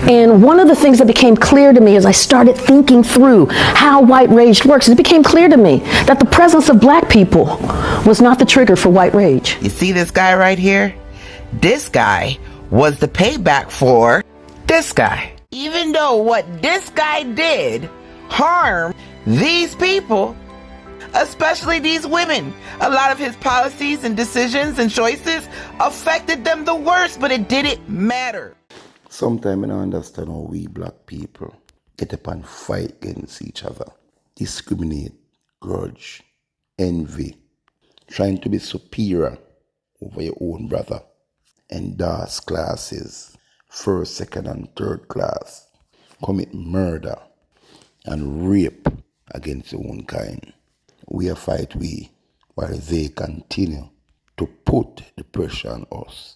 And one of the things that became clear to me as I started thinking through how white rage works, it became clear to me that the presence of black people was not the trigger for white rage. You see this guy right here? This guy was the payback for this guy. Even though what this guy did harmed these people, especially these women, a lot of his policies and decisions and choices affected them the worst, but it didn't matter. Sometimes I don't understand how we black people get up and fight against each other, discriminate, grudge, envy, trying to be superior over your own brother, endorse classes, first, second, and third class, commit murder and rape against your own kind. We fight while they continue to put the pressure on us.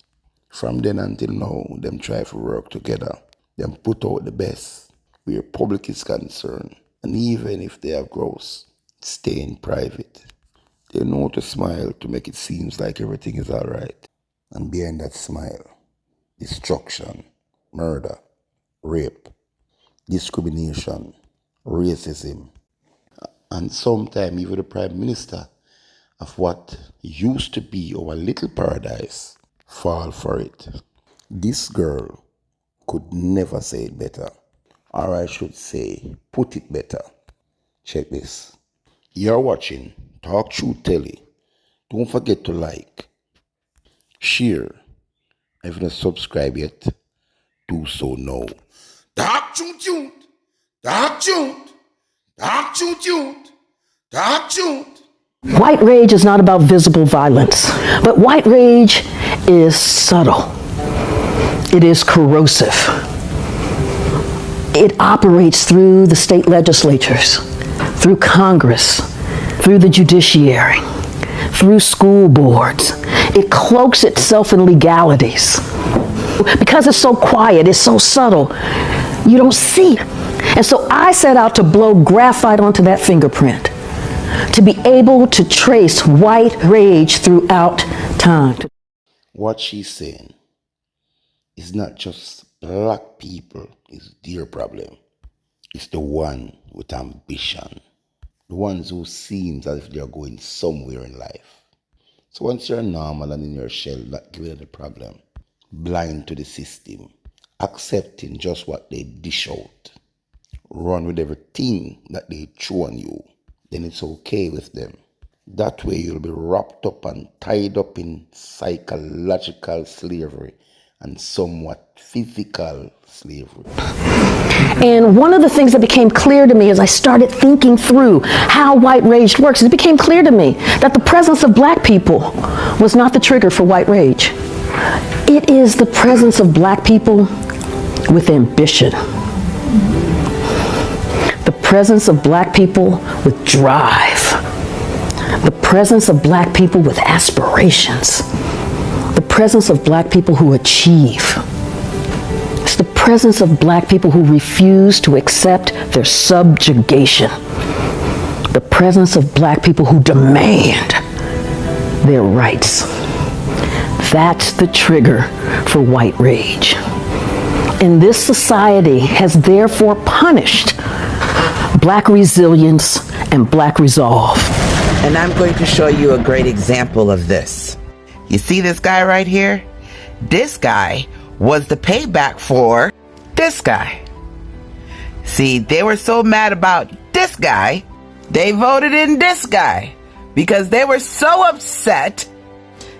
From then until now, them try to work together. Them put out the best where public is concerned. And even if they are gross, stay in private. They know to smile to make it seem like everything is all right. And behind that smile, destruction, murder, rape, discrimination, racism, and sometimes even the prime minister of what used to be our little paradise fall for it. This girl could never say it better, or I should say, put it better. Check this. You're watching Talk Truth Telly. Don't forget to like, share. If you're not subscribed yet, do so now. Talk Truth, Talk Truth, Talk Truth, Talk Truth. White rage is not about visible violence, but white rage is subtle. It is corrosive. It operates through the state legislatures, through Congress, through the judiciary, through school boards. It cloaks itself in legalities. Because it's so quiet, it's so subtle, you don't see it. And so I set out to blow graphite onto that fingerprint, to be able to trace white rage throughout time. What she's saying is not just black people is their problem. It's the one with ambition. The ones who seems as if they're going somewhere in life. So once you're normal and in your shell, not giving the problem, blind to the system, accepting just what they dish out, run with everything that they throw on you, then it's okay with them. That way you'll be wrapped up and tied up in psychological slavery and somewhat physical slavery. And one of the things that became clear to me as I started thinking through how white rage works, it became clear to me that the presence of black people was not the trigger for white rage. It is the presence of black people with ambition. The presence of black people with drive. The presence of black people with aspirations. The presence of black people who achieve. It's the presence of black people who refuse to accept their subjugation. The presence of black people who demand their rights. That's the trigger for white rage. And this society has therefore punished black resilience and black resolve. And I'm going to show you a great example of this. You see this guy right here? This guy was the payback for this guy. See, they were so mad about this guy, they voted in this guy because they were so upset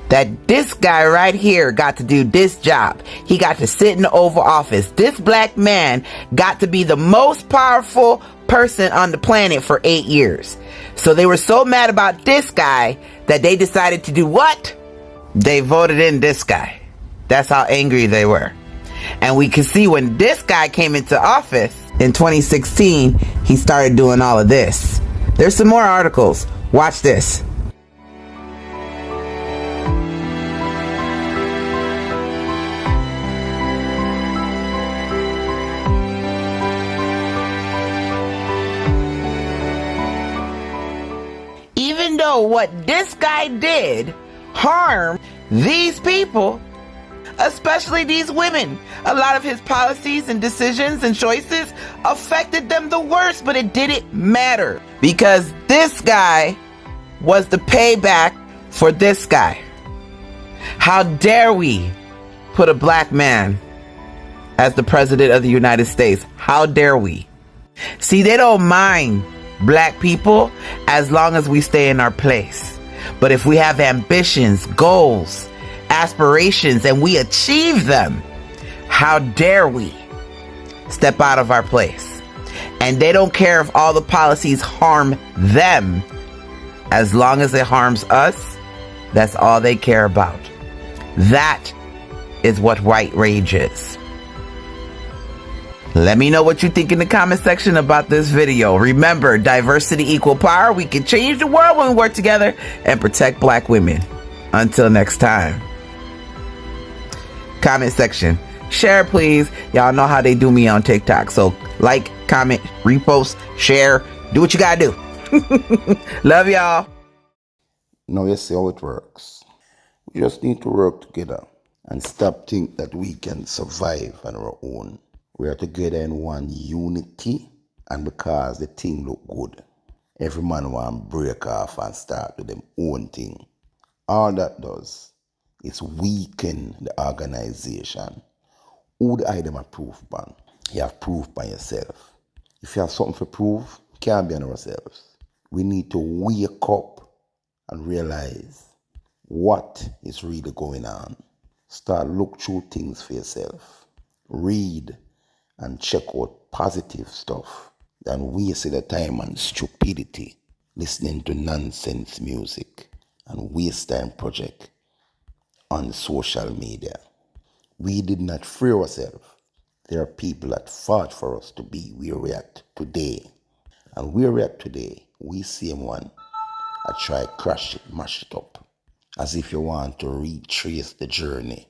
that this guy right here got to do this job. He got to sit in the Oval Office. This black man got to be the most powerful person on the planet for 8 years. So they were so mad about this guy that they decided to do what? They voted in this guy. That's how angry they were. And we can see when this guy came into office in 2016, he started doing all of this. There's some more articles. Watch this. Even though what this guy did harmed these people, especially these women. A lot of his policies and decisions and choices affected them the worst, but it didn't matter because this guy was the payback for this guy. How dare we put a black man as the president of the United States? How dare we? See, they don't mind black people as long as we stay in our place. But if we have ambitions, goals, aspirations, and we achieve them, how dare we step out of our place? And they don't care if all the policies harm them. As long as it harms us, that's all they care about. That is what white rage is. Let me know what you think in the comment section about this video. Remember, diversity equal power. We can change the world when we work together and protect black women. Until next time. Comment section. Share, please. Y'all know how they do me on TikTok. So like, comment, repost, share. Do what you gotta do. Love y'all. Now you see how it works. We just need to work together and stop think that we can survive on our own. We are together in one unity, and because the thing look good, every man want to break off and start with them own thing. All that does is weaken the organization. Who the item are proof ban? You have proof by yourself. If you have something to prove, it can't be on ourselves. We need to wake up and realize what is really going on. Start look through things for yourself. Read and check out positive stuff than wasting the time on stupidity, listening to nonsense music and waste time project on social media. We did not free ourselves. There are people that fought for us to be where we are today. And where we are today, we see one I try crash it, mash it up, as if you want to retrace the journey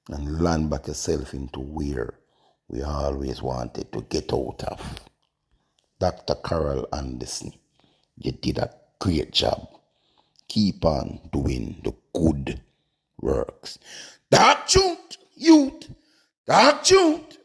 and land back yourself into where we always wanted to get out of. Dr. Carol Anderson, you did a great job. Keep on doing the good works. Dark truth, youth, dark truth.